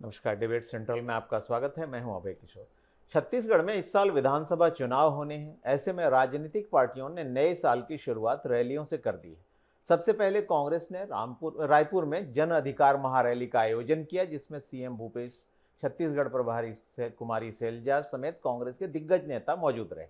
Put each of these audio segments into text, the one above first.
नमस्कार। Debate central में आपका स्वागत है। मैं हूं अभय किशोर। छत्तीसगढ़ में इस साल विधानसभा चुनाव होने हैं। ऐसे में राजनीतिक पार्टियों ने नए साल की शुरुआत रैलियों से कर दी है। सबसे पहले कांग्रेस ने रायपुर में जन अधिकार महारैली का आयोजन किया, जिसमें सीएम भूपेश, छत्तीसगढ़ प्रभारी कुमारी सैलजा समेत कांग्रेस के दिग्गज नेता मौजूद रहे।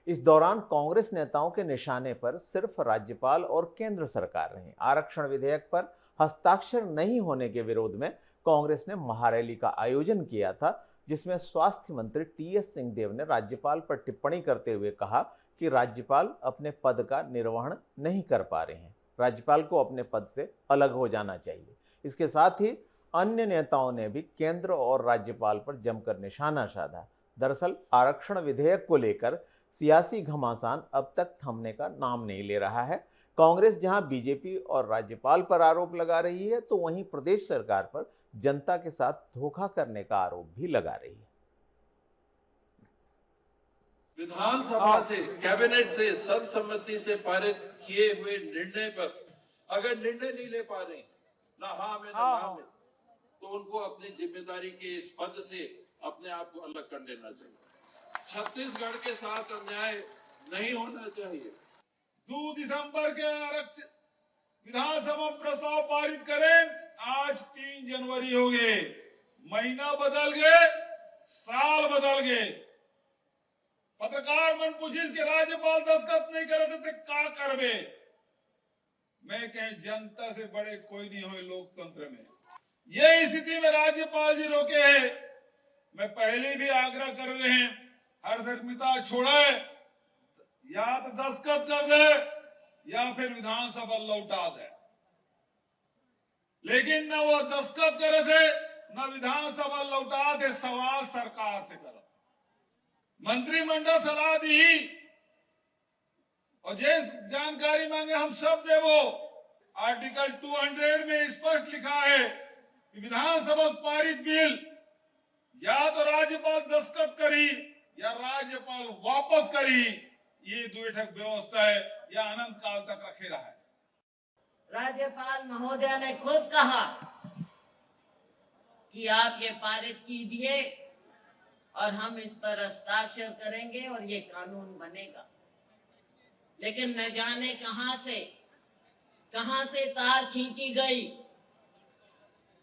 इस दौरान कांग्रेस नेताओं के निशाने पर सिर्फ राज्यपाल और केंद्र सरकार रही। आरक्षण विधेयक पर हस्ताक्षर नहीं होने के विरोध में कांग्रेस ने महारैली का आयोजन किया था, जिसमें स्वास्थ्य मंत्री टीएस सिंहदेव ने राज्यपाल पर टिप्पणी करते हुए कहा कि राज्यपाल अपने पद का निर्वहन नहीं कर पा रहे हैं, राज्यपाल को अपने पद से अलग हो जाना चाहिए। इसके साथ ही अन्य नेताओं ने भी केंद्र और राज्यपाल पर जमकर निशाना साधा। दरअसल आरक्षण विधेयक को लेकर सियासी घमासान अब तक थमने का नाम नहीं ले रहा है। कांग्रेस जहां बीजेपी और राज्यपाल पर आरोप लगा रही है, तो वहीं प्रदेश सरकार पर जनता के साथ धोखा करने का आरोप भी लगा रही है। विधानसभा से, कैबिनेट से सर्वसम्मति से पारित किए हुए निर्णय पर अगर निर्णय नहीं ले पा रहे, ना हाँ में ना ना में, तो उनको अपनी जिम्मेदारी के इस पद से अपने आप को अलग कर लेना चाहिए। छत्तीसगढ़ के साथ अन्याय नहीं होना चाहिए। 2 दिसंबर के आरक्षण विधानसभा प्रस्ताव पारित करें। आज 3 जनवरी हो गए, महीना बदल गए, साल बदल गए। पत्रकार मन पूछिस के राज्यपाल दस्तखत नहीं करे थे का करबे। मैं कहे जनता से बड़े कोई नहीं हो लोकतंत्र में। ये स्थिति में राज्यपाल जी रोके हैं। मैं पहले भी आग्रह कर रहे हैं, हर धर्मिता छोड़े, या तो दस्तखत कर दे या फिर विधानसभा लौटा दे। लेकिन न वो दस्तखत करे थे, न विधानसभा लौटा थे। सवाल सरकार से करा था। मंत्रिमंडल सलाह दी और जे जानकारी मांगे हम सब देवो। आर्टिकल 200 में स्पष्ट लिखा है कि विधानसभा पारित बिल या तो राज्यपाल दस्तखत करी या राज्यपाल वापस करी। ये द्विठक व्यवस्था है, यह अनंत काल तक रखे रहा है। राज्यपाल महोदया ने खुद कहा कि आप ये पारित कीजिए और हम इस पर हस्ताक्षर करेंगे और ये कानून बनेगा। लेकिन न जाने कहां से तार खींची गई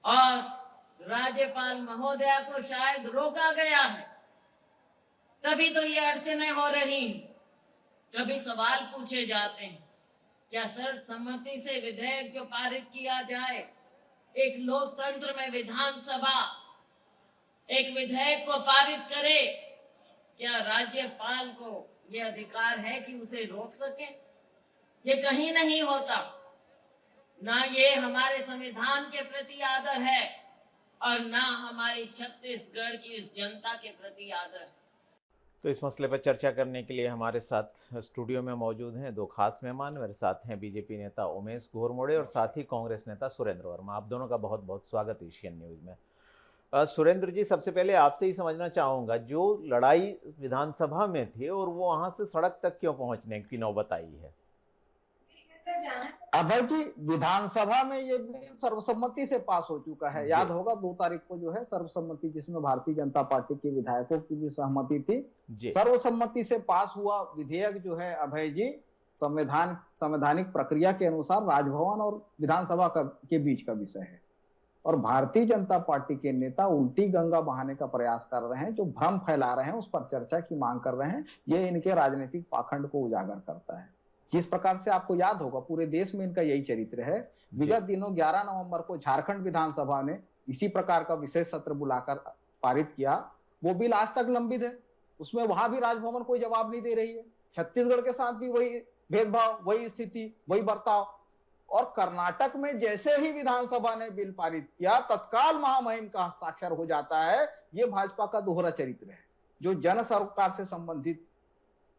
और राज्यपाल महोदया को शायद रोका गया है। तभी तो ये अड़चने हो रही हैं। कभी सवाल पूछे जाते हैं, क्या सर्वसम्मति से विधेयक जो पारित किया जाए, एक लोकतंत्र में विधानसभा एक विधेयक को पारित करे, क्या राज्यपाल को यह अधिकार है कि उसे रोक सके? ये कहीं नहीं होता। ना ये हमारे संविधान के प्रति आदर है और ना हमारी छत्तीसगढ़ की इस जनता के प्रति आदर है। तो इस मसले पर चर्चा करने के लिए हमारे साथ स्टूडियो में मौजूद हैं दो खास मेहमान। मेरे साथ हैं बीजेपी नेता उमेश घोरमोड़े और साथ ही कांग्रेस नेता सुरेंद्र वर्मा। आप दोनों का बहुत बहुत स्वागत है एशियन न्यूज़ में। सुरेंद्र जी, सबसे पहले आपसे ही समझना चाहूँगा, जो लड़ाई विधानसभा में थी और वो वहाँ से सड़क तक क्यों पहुँचने की नौबत आई है? अभय जी, विधानसभा में ये बिल सर्वसम्मति से पास हो चुका है। याद होगा 2 तारीख को जो है सर्वसम्मति, जिसमें भारतीय जनता पार्टी के विधायकों की भी सहमति थी, सर्वसम्मति से पास हुआ विधेयक जो है अभय जी, संवैधानिक प्रक्रिया के अनुसार राजभवन और विधानसभा के बीच का विषय है। और भारतीय जनता पार्टी के नेता उल्टी गंगा बहाने का प्रयास कर रहे हैं, जो भ्रम फैला रहे हैं, उस पर चर्चा की मांग कर रहे हैं। ये इनके राजनीतिक पाखंड को उजागर करता है। जिस प्रकार से आपको याद होगा पूरे देश में इनका यही चरित्र है। विगत दिनों 11 नवंबर को झारखंड विधानसभा ने इसी प्रकार का विशेष सत्र बुलाकर पारित किया। वो बिल आज तक लंबित है। उसमें वहां भी राजभवन कोई जवाब नहीं दे रही है। छत्तीसगढ़ के साथ भी वही भेदभाव, वही स्थिति, वही बर्ताव। और कर्नाटक में जैसे ही विधानसभा ने बिल पारित किया, तत्काल महामहिम का हस्ताक्षर हो जाता है। ये भाजपा का दोहरा चरित्र है, जो जन सरकार से संबंधित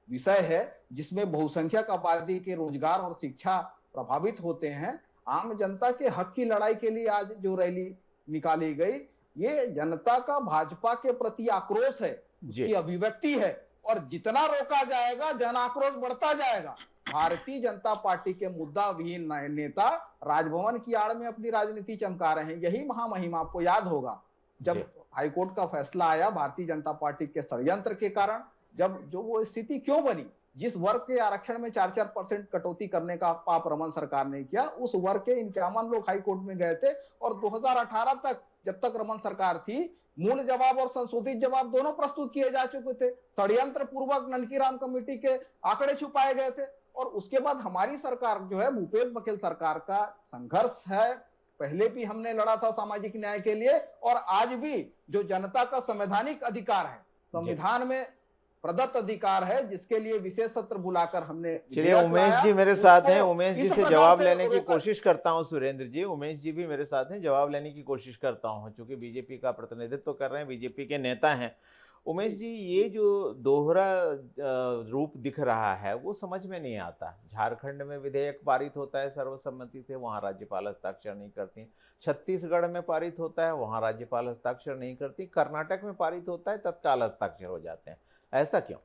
विषय है, जिसमें बहुसंख्यक आबादी के रोजगार और शिक्षा प्रभावित होते हैं। आम जनता के हक की लड़ाई के लिए आज जो रैली निकाली गई, ये जनता का भाजपा के प्रति आक्रोश है, उसकी अभिव्यक्ति है। और जितना रोका जाएगा, जन आक्रोश बढ़ता जाएगा। भारतीय जनता पार्टी के मुद्दा विहीन नेता राजभवन की आड़ में अपनी राजनीति चमका रहे हैं। यही महामहिम आपको याद होगा जब हाईकोर्ट का फैसला आया भारतीय जनता पार्टी के षड्यंत्र के कारण, जब जो वो स्थिति क्यों बनी, जिस वर्ग के आरक्षण में 4% कटौती करने का पाप रमन सरकार ने किया, उस वर्ग के 51 लोग हाईकोर्ट में गए थे और 2018 तक जब तक रमन सरकार थी, मूल जवाब और संशोधित जवाब दोनों प्रस्तुत किए जा चुके थे। षड्यंत्र पूर्वक ननकीराम कमेटी के आंकड़े छुपाए गए थे और उसके बाद हमारी सरकार जो है, भूपेश बघेल सरकार का संघर्ष है। पहले भी हमने लड़ा था सामाजिक न्याय के लिए और आज भी जो जनता का संवैधानिक अधिकार है, संविधान में प्रदत्त अधिकार है, जिसके लिए विशेष सत्र बुलाकर हमने। चलिए उमेश जी मेरे साथ हैं, उमेश जी से जवाब लेने की कोशिश करता हूं। सुरेंद्र जी, उमेश जी भी मेरे साथ हैं, जवाब लेने की कोशिश करता हूं, क्योंकि बीजेपी का प्रतिनिधित्व कर रहे हैं, बीजेपी के नेता हैं। उमेश जी, ये जो दोहरा रूप दिख रहा है वो समझ में नहीं आता। झारखंड में विधेयक पारित होता है सर्वसम्मति से, वहां राज्यपाल हस्ताक्षर नहीं करती। छत्तीसगढ़ में पारित होता है, वहां राज्यपाल हस्ताक्षर नहीं करती। कर्नाटक में पारित होता है, तत्काल हस्ताक्षर हो जाते हैं। ऐसा क्यों?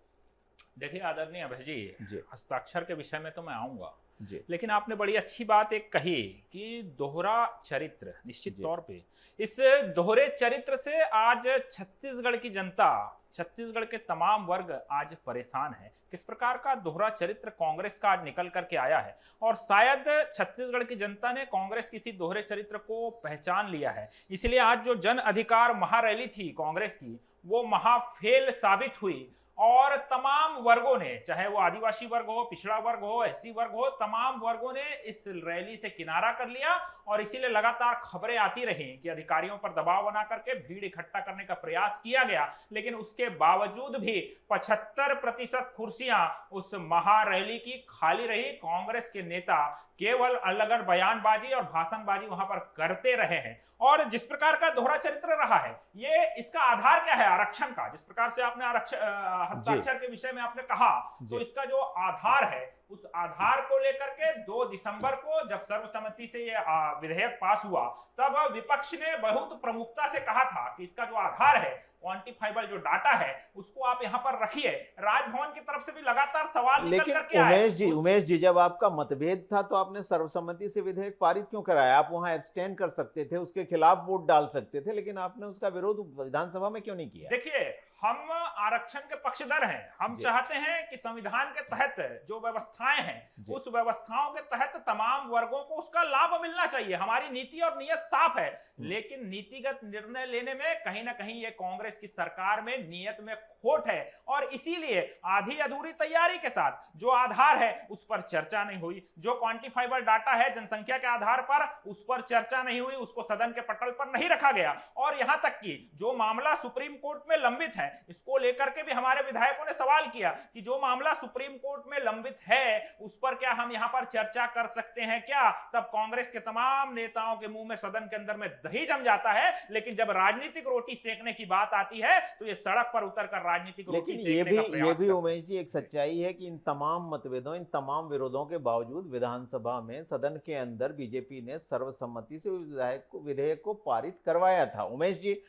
देखिए आदरणीय अभय जी, हस्ताक्षर के विषय में तो मैं आऊंगा जी, लेकिन आपने बड़ी अच्छी बात एक कही कि दोहरा चरित्र, निश्चित तौर पे इस दोहरे चरित्र से आज छत्तीसगढ़ की जनता, छत्तीसगढ़ के तमाम वर्ग आज परेशान है। किस प्रकार का दोहरा चरित्र कांग्रेस का आज निकल करके आया है और शायद छत्तीसगढ़ की जनता ने कांग्रेस किसी दोहरे चरित्र को पहचान लिया है। इसलिए आज जो जन अधिकार महारैली थी कांग्रेस की, वो महाफेल साबित हुई और तमाम वर्गों ने, चाहे वो आदिवासी वर्ग हो, पिछड़ा वर्ग हो, एससी वर्ग हो, तमाम वर्गों ने इस रैली से किनारा कर लिया और इसीलिए लगातार खबरें आती रही कि अधिकारियों पर दबाव बना करके भीड़ इकट्ठा करने का प्रयास किया गया, लेकिन उसके बावजूद भी 75% कुर्सियां उस महारैली की खाली रही। कांग्रेस के नेता केवल अलग बयानबाजी और भाषणबाजी वहां पर करते रहे हैं और जिस प्रकार का दोहरा चरित्र रहा है, ये इसका आधार क्या है? आरक्षण का। जिस प्रकार से आपने हस्ताक्षर के विषय में आपने कहा, तो इसका जो आधार है, उस आधार को लेकर के 2 दिसंबर को जब सर्वसम्मति से ये विधेयक पास हुआ, तब विपक्ष ने बहुत प्रमुखता से कहा था कि इसका जो आधार है, क्वांटिफाइबल जो डाटा है, उसको आप यहाँ पर रखिए। राजभवन की तरफ से भी लगातार सवाल निकल करके आए। उमेश जी, जब आपका मतभेद था तो आपने सर्वसम्मति से विधेयक पारित क्यों कराया? आप वहां एब्सटेन कर सकते थे, उसके खिलाफ वोट डाल सकते थे, लेकिन आपने उसका विरोध विधानसभा में क्यों नहीं किया? देखिए, हम आरक्षण के पक्षधर हैं। हम चाहते हैं कि संविधान के तहत जो व्यवस्थाएं हैं, उस व्यवस्थाओं के तहत तमाम वर्गों को उसका लाभ मिलना चाहिए। हमारी नीति और नीयत साफ है, लेकिन नीतिगत निर्णय लेने में कहीं ना कहीं ये कांग्रेस की सरकार में नीयत में खोट है और इसीलिए आधी अधूरी तैयारी के साथ जो आधार है उस पर चर्चा नहीं हुई, जो क्वांटिफाइबल डाटा है जनसंख्या के आधार पर, उस पर चर्चा नहीं हुई, उसको सदन के पटल पर नहीं रखा गया। और यहां तक कि जो मामला सुप्रीम कोर्ट में लंबित है, इसको लेकर के भी हमारे विधायकों ने सवाल किया कि जो मामला सुप्रीम कोर्ट में लंबित है, उस पर क्या हम यहां पर चर्चा कर सकते हैं क्या? तब कांग्रेस के तमाम नेताओं के मुंह में सदन के अंदर में दही जम जाता है, लेकिन जब राजनीतिक रोटी सेकने की बात आती है तो ये सड़क पर उतरकर राजनीतिक रोटी सेकने का प्रयास। ये भी उमेश जी एक सच्चाई है कि इन तमाम मतभेदों, इन तमाम विरोधों के बावजूद विधानसभा में, सदन के अंदर बीजेपी ने सर्वसम्मति से विधेयक को पारित करवाया था। उमेश जी,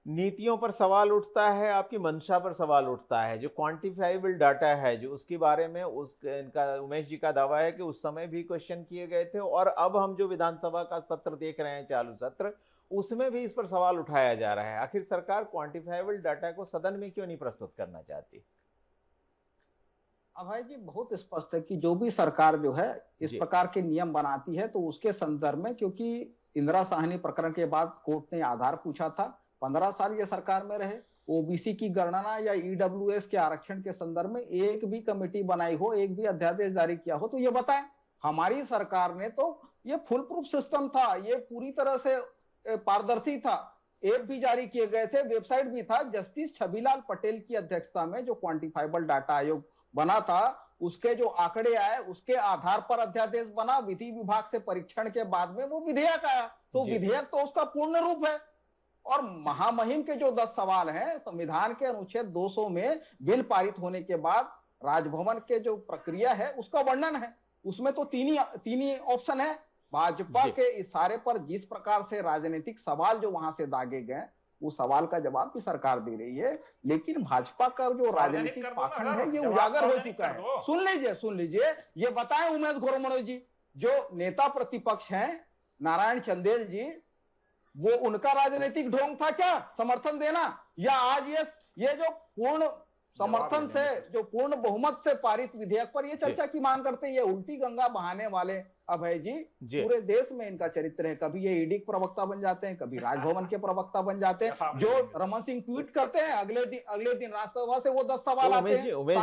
नीतियों पर सवाल उठता है, आपकी मंशा पर सवाल उठता है। जो क्वांटिफाइबल डाटा है, जो उसके बारे में इनका उमेश जी का दावा है कि उस समय भी क्वेश्चन किए गए थे और अब हम जो विधानसभा का सत्र देख रहे हैं, चालू सत्र, उसमें भी इस पर सवाल उठाया जा रहा है। आखिर सरकार क्वांटिफाइबल डाटा को सदन में क्यों नहीं प्रस्तुत करना चाहती? अभय जी, बहुत स्पष्ट है कि जो भी सरकार जो है इस प्रकार के नियम बनाती है तो उसके संदर्भ में, क्योंकि इंदिरा साहनी प्रकरण के बाद कोर्ट ने आधार पूछा था, 15 साल ये सरकार में रहे, ओबीसी की गणना या ईडब्ल्यूएस के आरक्षण के संदर्भ में एक भी कमेटी बनाई हो, एक भी अध्यादेश जारी किया हो तो ये बताएं। हमारी सरकार ने तो ये फुल प्रूफ सिस्टम था, ये पूरी तरह से पारदर्शी था, ऐप भी जारी किए गए थे, वेबसाइट भी था। जस्टिस छबीलाल पटेल की अध्यक्षता में जो क्वांटिफाइबल डाटा आयोग बना था, उसके जो आंकड़े आए उसके आधार पर अध्यादेश बना, विधि विभाग से परीक्षण के बाद में वो विधेयक आया। तो विधेयक तो उसका पूर्ण रूप है। और महामहिम के जो 10 सवाल हैं, संविधान के अनुच्छेद 200 में बिल पारित होने के बाद राजभवन के जो प्रक्रिया है उसका वर्णन है। उसमें तो तीन ही ऑप्शन है। भाजपा के इशारे पर जिस प्रकार से राजनीतिक सवाल जो वहां से दागे गए, वो सवाल का जवाब भी सरकार दे रही है, लेकिन भाजपा का जो राजनीतिक पाखंड है ये उजागर हो चुका है। सुन लीजिए, ये बताएं उमेश घोरमणो जी, जो नेता प्रतिपक्ष हैं नारायण चंदेल जी, वो उनका राजनीतिक ढोंग था क्या समर्थन देना, या आज ये जो पूर्ण समर्थन से, जो पूर्ण बहुमत से पारित विधेयक पर ये चर्चा की मांग करते हैं? ये उल्टी गंगा बहाने वाले अभय जी पूरे देश में इनका चरित्र है। कभी ये ईडी प्रवक्ता बन जाते हैं, कभी राजभवन के प्रवक्ता बन जाते हैं। जो रमन सिंह ट्वीट करते हैं, अगले दिन राज्यसभा से वो 10 सवाल आते हैं। उमेश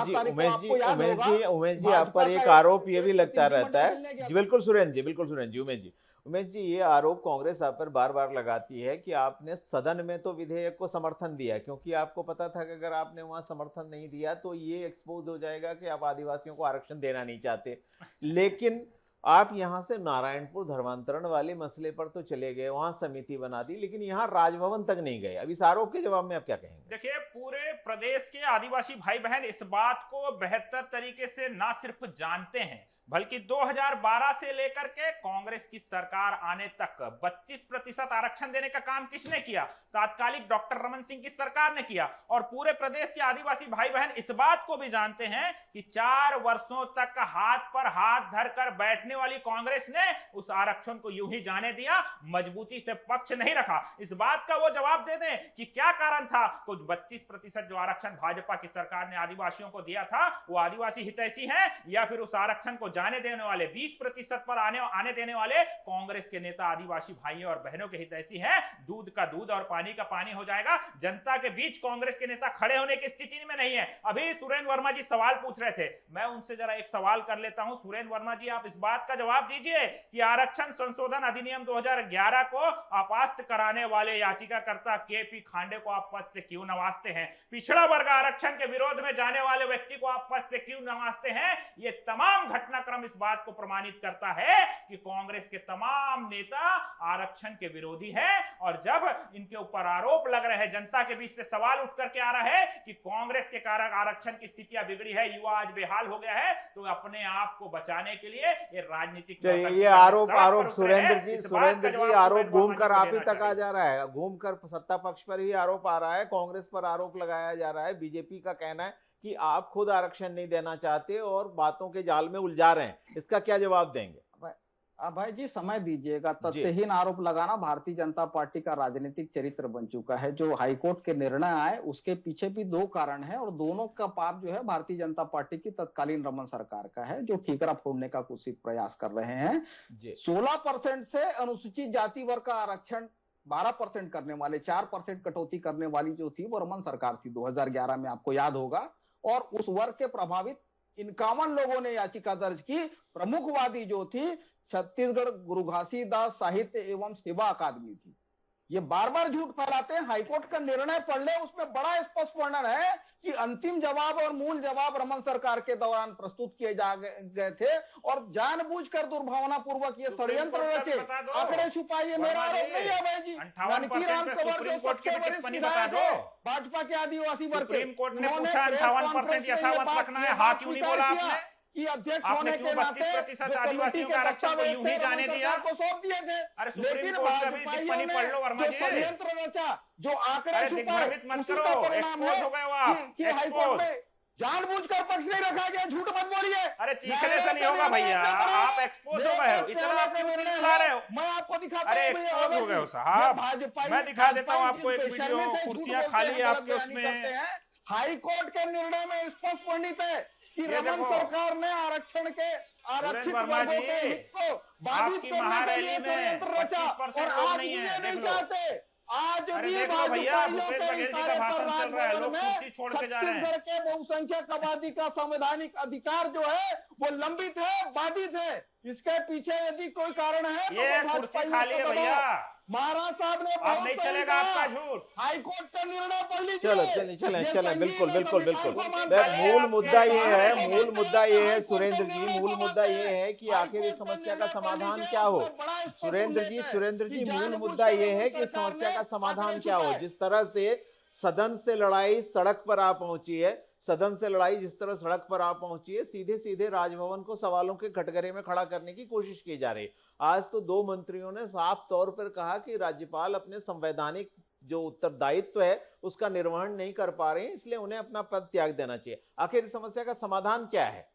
जी आप पर एक आरोप ये भी लगता रहता है। बिल्कुल सुरेंद्र जी, उमेश जी ये आरोप कांग्रेस आप पर बार बार लगाती है कि आपने सदन में तो विधेयक को समर्थन दिया, क्योंकि आपको पता था कि अगर आपने वहां समर्थन नहीं दिया तो ये एक्सपोज हो जाएगा कि आप आदिवासियों को आरक्षण देना नहीं चाहते। लेकिन आप यहां से नारायणपुर धर्मांतरण वाले मसले पर तो चले गए, वहां समिति बना दी, लेकिन यहां राजभवन तक नहीं गए। अब इस आरोप के जवाब में आप क्या कहेंगे? देखिए, पूरे प्रदेश के आदिवासी भाई बहन इस बात को बेहतर तरीके से ना सिर्फ जानते हैं, बल्कि 2012 से लेकर के कांग्रेस की सरकार आने तक 32% आरक्षण देने का काम किसने किया? तात्कालिक डॉक्टर रमन सिंह की सरकार ने किया। और पूरे प्रदेश के आदिवासी भाई बहन इस बात को भी जानते हैं कि 4 वर्षों तक हाथ पर हाथ धरकर बैठने वाली कांग्रेस ने उस आरक्षण को यूं ही जाने दिया, मजबूती से पक्ष नहीं रखा। इस बात का वो जवाब दे दें कि क्या कारण था। कुछ 32% जो आरक्षण भाजपा की सरकार ने आदिवासियों को दिया था, वो आदिवासी हितैषी है, या फिर उस आरक्षण को जाने देने वाले 20% पर आने देने वाले कांग्रेस के नेता आदिवासी भाइयों और बहनों के हितैषी हैं? दूध का दूध और पानी का पानी हो जाएगा। जनता के बीच कांग्रेस के नेता खड़े होने की स्थिति में नहीं है। अभी सुरेंद्र वर्मा जी सवाल पूछ रहे थे, मैं उनसे जरा एक सवाल कर लेता हूं। सुरेंद्र वर्मा जी, आप इस बात का जवाब दीजिए कि आरक्षण संशोधन अधिनियम 2011 को अपास्त कराने वाले याचिकाकर्ता केपी खांडे को आप पद से क्यों नवाजते हैं? पिछड़ा वर्ग आरक्षण के विरोध में जाने वाले व्यक्ति को आप पद से क्यों नवाजते हैं? ये तमाम घटनाक्रम इस बात को प्रमाणित करता है कि कांग्रेस के तमाम नेता आरक्षण के विरोधी हैं। और जब इनके ऊपर आरोप लग रहे हैं, जनता के बीच से सवाल उठ करके आ रहा है कि कांग्रेस के कारण आरक्षण की स्थितियां बिगड़ी है, युवा आज बेहाल हो गया है, तो अपने आप को बचाने के लिए ये राजनीतिक ये आरोप सुरेंद्र जी आरोप घूमकर आप ही तक आ जा रहा है। घूमकर सत्ता पक्ष पर ही आरोप आ रहा है, कांग्रेस पर आरोप लगाया जा रहा है। बीजेपी का कहना है कि आप खुद आरक्षण नहीं देना चाहते और बातों के जाल में उलझा रहे हैं। इसका क्या जवाब देंगे? भाई जी समय दीजिएगा। तथ्यहीन आरोप लगाना भारतीय जनता पार्टी का राजनीतिक चरित्र बन चुका है। जो हाईकोर्ट के निर्णय आए उसके पीछे भी 2 कारण है, और दोनों का पाप जो है भारतीय जनता पार्टी की तत्कालीन रमन सरकार का है, जो ठीकरा फोड़ने का कुत्सित प्रयास कर रहे हैं। 16% से अनुसूचित जाति वर्ग का आरक्षण 12% करने वाले, 4% कटौती करने वाली जो थी वो रमन सरकार थी 2011 में, आपको याद होगा। और उस वर्ग के प्रभावित 51 लोगों ने याचिका दर्ज की। प्रमुखवादी जो थी छत्तीसगढ़ गुरु घासीदास साहित्य एवं सेवा अकादमी थी। ये बार बार झूठ फैलाते हैं। हाईकोर्ट का निर्णय पढ़ ले, उसमें बड़ा स्पष्ट वर्णन है कि अंतिम जवाब और मूल जवाब रमन सरकार के दौरान प्रस्तुत किए जा गए थे, और जानबूझकर दुर्भावना पूर्वक ये षड्यंत्र रचे, आंकड़े छुपाइए। मेरा आरोप नहीं है भाई जी। जानकी राम कंवर जो सबसे वरिष्ठ विधायक है भाजपा के आदिवासी वर्ग के, कि अध्यक्ष होने के नाते आदिवासियों का आरक्षण को यूं ही जाने दिया को सौंप दिए थे। लेकिन भाजपाइयों ने जो षड्यंत्र रचा, जो आंकड़े छुपाए, उसी का परिणाम है कि हाईकोर्ट में जानबूझकर पक्ष नहीं रखा गया। झूठ मत बोलिए। अरे चीखने से नहीं होगा भैया, आप एक्सपोज हो गए हो। इतना आप क्यों चिल्ला रहे हो? मैं आपको दिखाता हूं। अरे एक्सपोज हो गए हो साहब। मैं दिखा देता हूं आपको एक वीडियो, कुर्सियां खाली है आपके उसमें। हाईकोर्ट के निर्णय में स्पष्ट वर्णित है कि रमन सरकार ने आरक्षण के आरक्षित वर्गों के हित को बाधित करने के लिए षड्यंत्र रचा, और आज भी ये नहीं चाहते। आज भी भाजपाइयों के इशारे पर राजभवन में छत्तीसगढ़ के बहुसंख्यक आबादी का संवैधानिक अधिकार जो है वो लंबित है, बाधित है। इसके पीछे यदि कोई कारण है ये तो कुर्सी खाली है भैया। महाराज साहब ने अब नहीं चलेगा आपका झूठ। हाईकोर्ट का निर्णय पढ़ लीजिए। चलो बिल्कुल मूल मुद्दा ये है सुरेंद्र जी, मूल मुद्दा ये है कि आखिर इस समस्या का समाधान क्या हो। सुरेंद्र जी मूल मुद्दा ये है कि समस्या का समाधान क्या हो। जिस तरह से सदन से लड़ाई सड़क पर आ पहुंची है, जिस तरह सड़क पर आ पहुंची है, सीधे सीधे राजभवन को सवालों के कटघरे में खड़ा करने की कोशिश की जा रही है। आज तो 2 मंत्रियों ने साफ तौर पर कहा कि राज्यपाल अपने संवैधानिक जो उत्तरदायित्व है उसका निर्वहन नहीं कर पा रहे हैं, इसलिए उन्हें अपना पद त्याग देना चाहिए। आखिर इस समस्या का समाधान क्या है?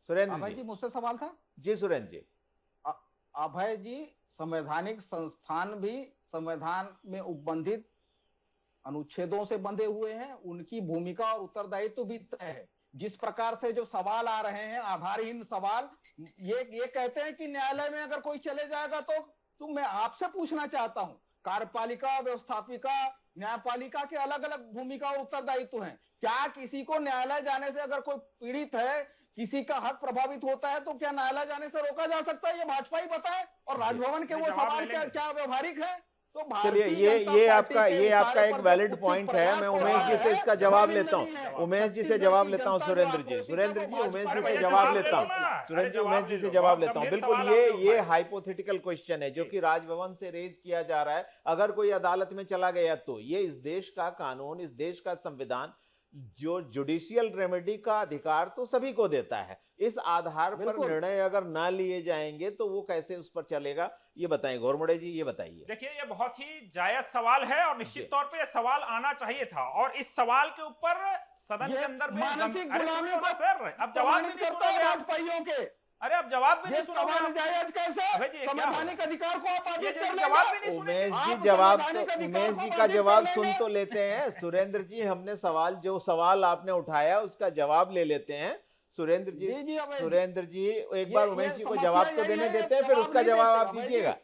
सुरेंद्र जी मुझसे सवाल था। जी सुरेंद्र जी। अभय जी, संवैधानिक संस्थान भी संविधान में उपबंधित अनुच्छेदों से बंधे हुए हैं, उनकी भूमिका और उत्तरदायित्व भी तय है। जिस प्रकार से जो सवाल आ रहे हैं, आधारहीन सवाल, ये कहते हैं कि न्यायालय में अगर कोई चले जाएगा तो मैं आपसे पूछना चाहता हूं, कार्यपालिका, व्यवस्थापिका, न्यायपालिका के अलग अलग भूमिका और उत्तरदायित्व हैं। क्या किसी को न्यायालय जाने से, अगर कोई पीड़ित है, किसी का हक प्रभावित होता है, तो क्या न्यायालय जाने से रोका जा सकता है? ये भाजपा ही बताए। और राजभवन के वो सवाल क्या व्यवहारिक है? तो चलिए, ये आपका एक वैलिड पॉइंट है। मैं उमेश जी से इसका जवाब लेता हूँ। उमेश जी से जवाब लेता हूँ। सुरेंद्र जी उमेश जी से जवाब लेता हूँ। उमेश जी से जवाब लेता हूँ। बिल्कुल, ये हाइपोथेटिकल क्वेश्चन है जो कि राजभवन से रेज किया जा रहा है। अगर कोई अदालत में चला गया तो ये इस देश का कानून, इस देश का संविधान जो जुडिशियल रेमेडी का अधिकार तो सभी को देता है। इस आधार पर निर्णय अगर ना लिए जाएंगे तो वो कैसे उस पर चलेगा, ये बताएं घोरमड़े जी, ये बताइए। देखिए, ये बहुत ही जायज सवाल है और निश्चित तौर पे ये सवाल आना चाहिए था, और इस सवाल के ऊपर सदन के अंदर में सर अब जवाब भी नहीं सुनोगे। अरे अब जवाब भी नहीं सुनोगे। संवैधानिक अधिकार को आप जवाब भी नहीं सुनेंगे। उमेश जी का जवाब सुन तो लेते हैं। सुरेंद्र जी, हमने जो सवाल आपने उठाया उसका जवाब ले लेते हैं। सुरेंद्र जी एक बार उमेश जी को जवाब तो देने देते हैं, फिर उसका जवाब आप दीजिएगा।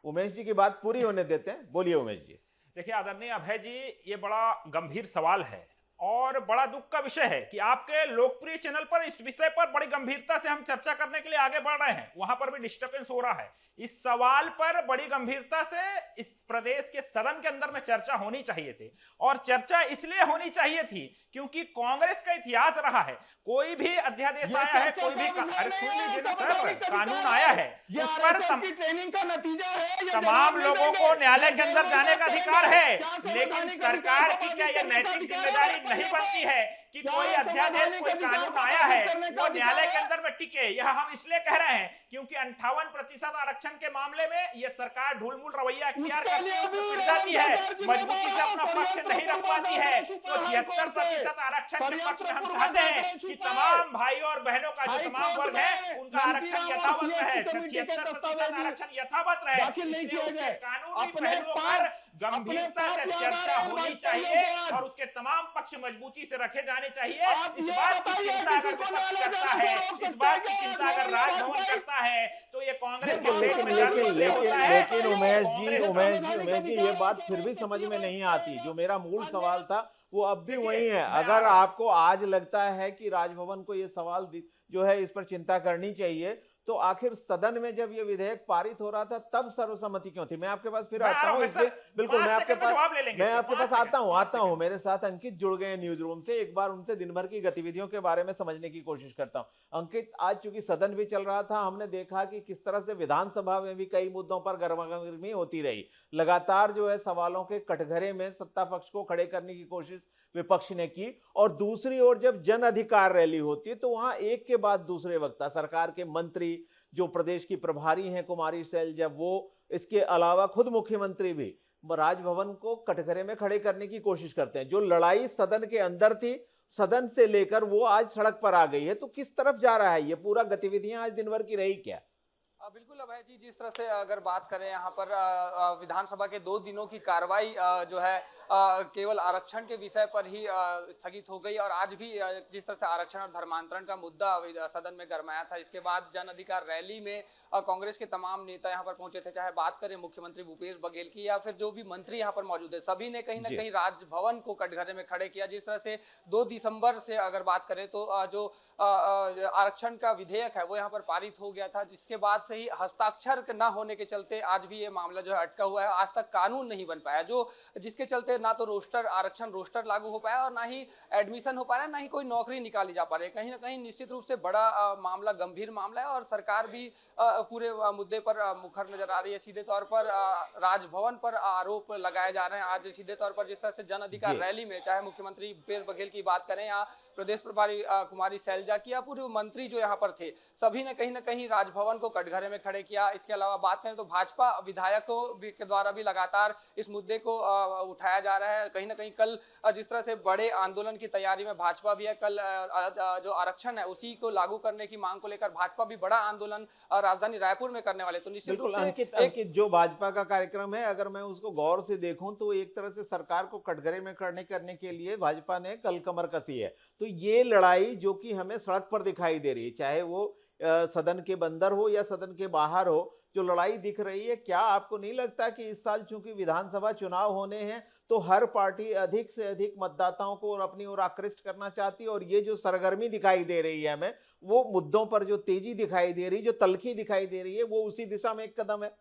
उमेश जी की बात पूरी होने देते हैं। बोलिए उमेश जी। देखिए आदरणीय अभय जी, ये बड़ा गंभीर सवाल है और बड़ा दुख का विषय है कि आपके लोकप्रिय चैनल पर इस विषय पर बड़ी गंभीरता से हम चर्चा करने के लिए आगे बढ़ रहे हैं, वहां पर भी डिस्टर्बेंस हो रहा है। इस सवाल पर बड़ी गंभीरता से इस प्रदेश के सदन के अंदर में चर्चा होनी चाहिए थी, और चर्चा इसलिए होनी चाहिए थी क्योंकि कांग्रेस का इतिहास रहा है। कोई भी अध्यादेश आया है, कोई भी सुन लीजिए ना सर, कानून आया है, उस पर ट्रेनिंग का नतीजा है। तमाम लोगों को न्यायालय के अंदर जाने का अधिकार है, लेकिन सरकार की क्या यह नैतिक जिम्मेदारी नहीं बनती है कि कोई अध्यादेश, कोई कानून आया है वो न्यायालय के अंदर में टिके? यह हम इसलिए कह रहे हैं क्योंकि 58% आरक्षण के मामले में यह सरकार ढुलमुल रवैया इख्तियार करती है, मजबूती से अपना पक्ष नहीं रख पाती है। तो 76% आरक्षण के पक्ष में हम चाहते हैं कि तमाम भाइयों और बहनों का जो तमाम वर्ग है उनका आरक्षण यथावत रहे, 76% आरक्षण यथावत रहे। इसलिए कानूनी पहलुओं पर गंभीरता से चर्चा होनी चाहिए और उसके तमाम पक्ष मजबूती से रखे जाने चाहिए। इस बात की चिंता अगर विपक्ष करता है, इस बात की चिंता अगर राजभवन करता है, तो ये कांग्रेस के लेकिन उमेश जी ये बात फिर भी समझ में नहीं आती। जो मेरा मूल सवाल था वो अब भी वही है। अगर आपको आज लगता है कि राजभवन को ये सवाल जो है इस पर चिंता करनी चाहिए, तो आखिर सदन में जब ये विधेयक पारित हो रहा था तब सर्वसम्मति क्यों थी? मैं आपके पास फिर आता हूँ। बिल्कुल, मैं आपके पास आता हूँ। मेरे साथ अंकित जुड़ गए न्यूज रूम से। एक बार उनसे दिन भर की गतिविधियों के बारे में समझने की कोशिश करता हूँ। अंकित, आज चूंकि सदन भी चल रहा था, हमने देखा कि किस तरह से विधानसभा में भी कई मुद्दों पर गर्मागर्मी होती रही। लगातार जो है सवालों के कटघरे में सत्ता पक्ष को खड़े करने की कोशिश विपक्ष ने की, और दूसरी ओर जब जन अधिकार रैली होती है तो वहां एक के बाद दूसरे वक्ता, सरकार के मंत्री, जो प्रदेश की प्रभारी हैं कुमारी सैलजा, वो, इसके अलावा खुद मुख्यमंत्री भी राजभवन को कटघरे में खड़े करने की कोशिश करते हैं। जो लड़ाई सदन के अंदर थी, सदन से लेकर वो आज सड़क पर आ गई है। तो किस तरफ जा रहा है ये पूरा? गतिविधियां आज दिन भर की रही क्या? बिल्कुल अभय जी, जिस तरह से अगर बात करें यहाँ पर विधानसभा के 2 दिनों की कार्रवाई जो है केवल आरक्षण के विषय पर ही स्थगित हो गई, और आज भी जिस तरह से आरक्षण और धर्मांतरण का मुद्दा सदन में गरमाया था, इसके बाद जन अधिकार रैली में कांग्रेस के तमाम नेता यहाँ पर पहुंचे थे। चाहे बात करें मुख्यमंत्री भूपेश बघेल की या फिर जो भी मंत्री यहाँ पर मौजूद है, सभी ने कहीं ना कहीं राजभवन को कटघरे में खड़े किया। जिस तरह से 2 दिसंबर से अगर बात करें तो जो आरक्षण का विधेयक है वो यहाँ पर पारित हो गया था, जिसके बाद से ही हस्ताक्षर न होने के चलते आज भी ये मामला जो है अटका हुआ है। आज तक कानून नहीं बन पाया, जो जिसके चलते ना तो आरक्षण रोस्टर लागू हो पाया और ना ही एडमिशन हो पा रहा है, ना ही कोई नौकरी निकाली जा पा रही है। कहीं ना कहीं निश्चित रूप से बड़ा मामला, गंभीर मामला है, और सरकार भी पूरे मुद्दे पर मुखर नजर आ रही है। सीधे तौर पर राजभवन पर आरोप लगाए जा रहे हैं। आज सीधे तौर पर जिस तरह से जन अधिकार रैली में चाहे मुख्यमंत्री भूपेश बघेल की बात करें या प्रदेश प्रभारी कुमारी सैलजा की या पूर्व मंत्री जो यहाँ पर थे, सभी ने कहीं ना कहीं राजभवन को कटघरे में खड़े किया। इसके अलावा बात करें तो भाजपा विधायकों के द्वारा भी लगातार इस मुद्दे को उठाया जा रहा है। कहीं ना कहीं कल जिस तरह से बड़े आंदोलन की तैयारी में भाजपा भी है, कल जो आरक्षण है उसी को लागू करने की मांग को लेकर भाजपा भी बड़ा आंदोलन राजधानी रायपुर में करने वाले। तो निश्चित रूप से अंकित जो भाजपा का कार्यक्रम है, अगर मैं उसको गौर से देखूं तो एक तरह से सरकार को कटघरे में खड़े करने के लिए भाजपा ने कल कमर कसी है। तो ये लड़ाई जो कि हमें सड़क पर दिखाई दे रही है, चाहे वो सदन के अंदर हो या सदन के बाहर हो, जो लड़ाई दिख रही है, क्या आपको नहीं लगता कि इस साल चूंकि विधानसभा चुनाव होने हैं तो हर पार्टी अधिक से अधिक मतदाताओं को और अपनी ओर आकृष्ट करना चाहती है, और ये जो सरगर्मी दिखाई दे रही है हमें, वो मुद्दों पर जो तेजी दिखाई दे रही, जो तलखी दिखाई दे रही है, वो उसी दिशा में एक कदम है।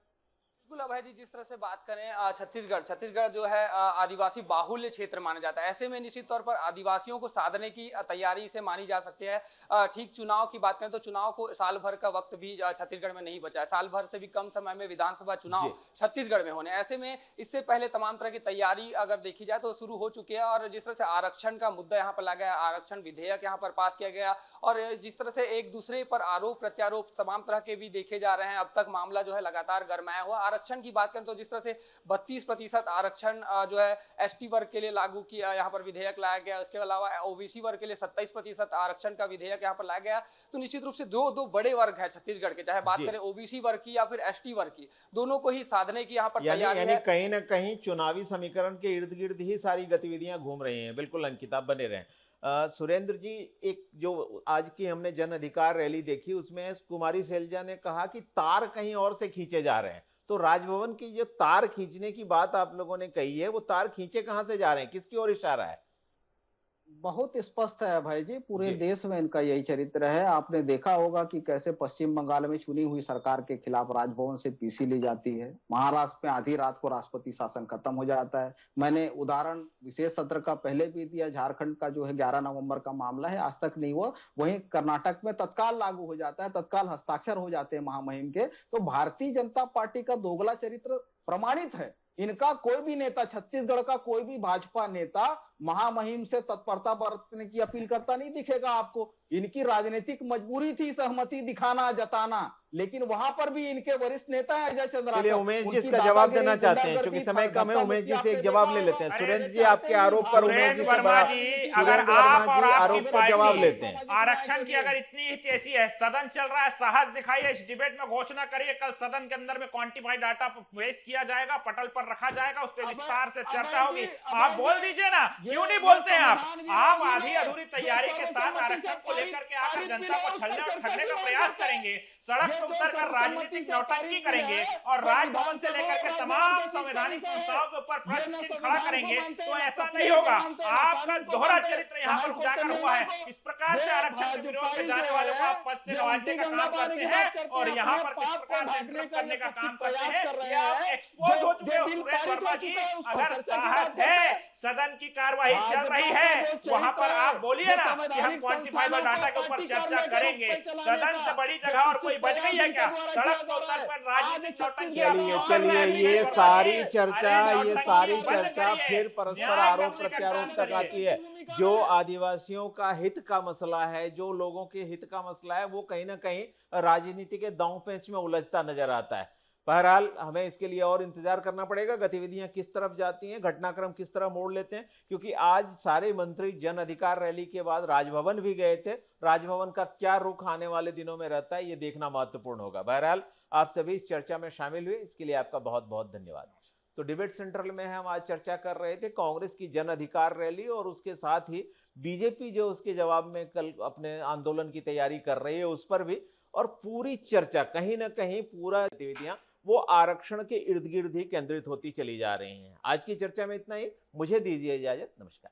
बिल्कुल अभय जी, जिस तरह से बात करें छत्तीसगढ़ जो है आदिवासी बाहुल्य क्षेत्र माना जाता है। ऐसे में निश्चित तौर पर आदिवासियों को साधने की तैयारी से मानी जा सकती है। ठीक चुनाव की बात करें तो चुनाव को साल भर का वक्त भी छत्तीसगढ़ में नहीं बचा है। साल भर से भी कम समय में विधानसभा चुनाव छत्तीसगढ़ में होने, ऐसे में इससे पहले तमाम तरह की तैयारी अगर देखी जाए तो शुरू हो चुकी है। और जिस तरह से आरक्षण का मुद्दा यहाँ पर लाया गया, आरक्षण विधेयक यहाँ पर पास किया गया, और जिस तरह से एक दूसरे पर आरोप प्रत्यारोप तमाम तरह के भी देखे जा रहे हैं। अब तक मामला जो है लगातार गरमाया हुआ। आरक्षण की बात करें तो जिस तरह से 32% आरक्षण जो है एसटी वर्ग के लिए लागू किया, यहाँ पर विधेयक लाया गया। उसके अलावा ओबीसी वर्ग के लिए 27% आरक्षण का विधेयक यहाँ पर लाया गया। तो निश्चित रूप से दो बड़े वर्ग है छत्तीसगढ़ के, चाहे बात करें ओबीसी वर्ग की या फिर एसटी वर्ग की, दोनों को ही साधने की यहाँ पर तैयारी है। कहीं ना कहीं चुनावी समीकरण के इर्द गिर्द ही सारी गतिविधियां घूम रही हैं। बिल्कुल अंकिता, बने रहें। सुरेंद्र जी, एक जो आज की हमने जन अधिकार रैली देखी, उसमें कुमारी शैलजा ने कहा कि तार कहीं और से खींचे जा रहे हैं। तो राजभवन की जो तार खींचने की बात आप लोगों ने कही है, वो तार खींचे कहां से जा रहे हैं, किसकी ओर इशारा है? बहुत स्पष्ट है भाई जी, पूरे देश में इनका यही चरित्र है। आपने देखा होगा कि कैसे पश्चिम बंगाल में चुनी हुई सरकार के खिलाफ राजभवन से पीसी ली जाती है। महाराष्ट्र में आधी रात को राष्ट्रपति शासन खत्म हो जाता है। मैंने उदाहरण विशेष सत्र का पहले भी दिया, झारखंड का जो है 11 नवंबर का मामला है, आज तक नहीं हुआ। वहीं कर्नाटक में तत्काल लागू हो जाता है, तत्काल हस्ताक्षर हो जाते हैं महामहिम के। तो भारतीय जनता पार्टी का दोगला चरित्र प्रमाणित है। इनका कोई भी नेता, छत्तीसगढ़ का कोई भी भाजपा नेता महामहिम से तत्परता बरतने की अपील करता नहीं दिखेगा आपको। इनकी राजनीतिक मजबूरी थी सहमति दिखाना, जताना, लेकिन वहां पर भी इनके वरिष्ठ नेता है अजय चंद्राकर। उमेश जी इसका जवाब देना चाहते हैं, क्योंकि समय कम है। उमेश जी से एक जवाब ले लेते हैं। सुरेंद्र जी, आपके आरोप पर उमेश जी वर्मा जी, अगर आप और आरोप पर जवाब लेते हैं। आरक्षण की अगर इतनी ही तेजी है, सदन चल रहा है, साहस दिखाइए, इस डिबेट में घोषणा करिए, कल सदन के अंदर में क्वांटिफाइड डाटा पेश किया जाएगा, पटल पर रखा जाएगा, उस पर विस्तार से चर्चा होगी। आप बोल दीजिए ना, क्यों नहीं बोलते हैं आप आधी अधूरी तैयारी के साथ आरक्षण को लेकर के आकर जनता को छलने और ठगने का प्रयास करेंगे, सड़क पर उतरकर राजनीतिक नौटंकी करेंगे और राजभवन से लेकर के तमाम संवैधानिक संस्थाओं के ऊपर प्रश्न चिन्ह खड़ा करेंगे। तो ऐसा नहीं होगा। आपका दोहरा चरित्र यहाँ पर उजागर हुआ है। इस प्रकार से आरक्षण के विरोध में जाने वालों को आप पद से नवाजने का काम करते हैं और यहाँ पर किस प्रकार से ट्रक करने का काम करते हैं, ये आप एक्सपोज हो चुके हो। सुरेश वर्मा जी, अगर साहस है, सदन की कार्यवाही चल रही है, वहां पर आप बोलिए ना कि हम क्वांटिफाइबल डाटा के ऊपर चर्चा करेंगे। सदन से बड़ी जगह और कोई बच गई है क्या? सड़क पर उतर पर राजनीतिक नौटंकी। चलिए ये सारी चर्चा फिर परस्पर आरोप प्रत्यारोप तक आती है। जो आदिवासियों का हित का मसला है, जो लोगों के हित का मसला है, वो कहीं ना कहीं राजनीति के दांव पेंच में उलझता नजर आता है। बहरहाल हमें इसके लिए और इंतजार करना पड़ेगा, गतिविधियां किस तरफ जाती हैं, घटनाक्रम किस तरह मोड़ लेते हैं, क्योंकि आज सारे मंत्री जन अधिकार रैली के बाद राजभवन भी गए थे। राजभवन का क्या रुख आने वाले दिनों में रहता है, ये देखना महत्वपूर्ण होगा। बहरहाल आप सभी इस चर्चा में शामिल हुए, इसके लिए आपका बहुत बहुत धन्यवाद। तो डिबेट सेंट्रल में हम आज चर्चा कर रहे थे कांग्रेस की जन अधिकार रैली और उसके साथ ही बीजेपी जो उसके जवाब में कल अपने आंदोलन की तैयारी कर रही है उस पर भी, और पूरी चर्चा कहीं ना कहीं पूरा गतिविधियां वो आरक्षण के इर्द गिर्द ही केंद्रित होती चली जा रही हैं। आज की चर्चा में इतना ही, मुझे दीजिए इजाजत, नमस्कार।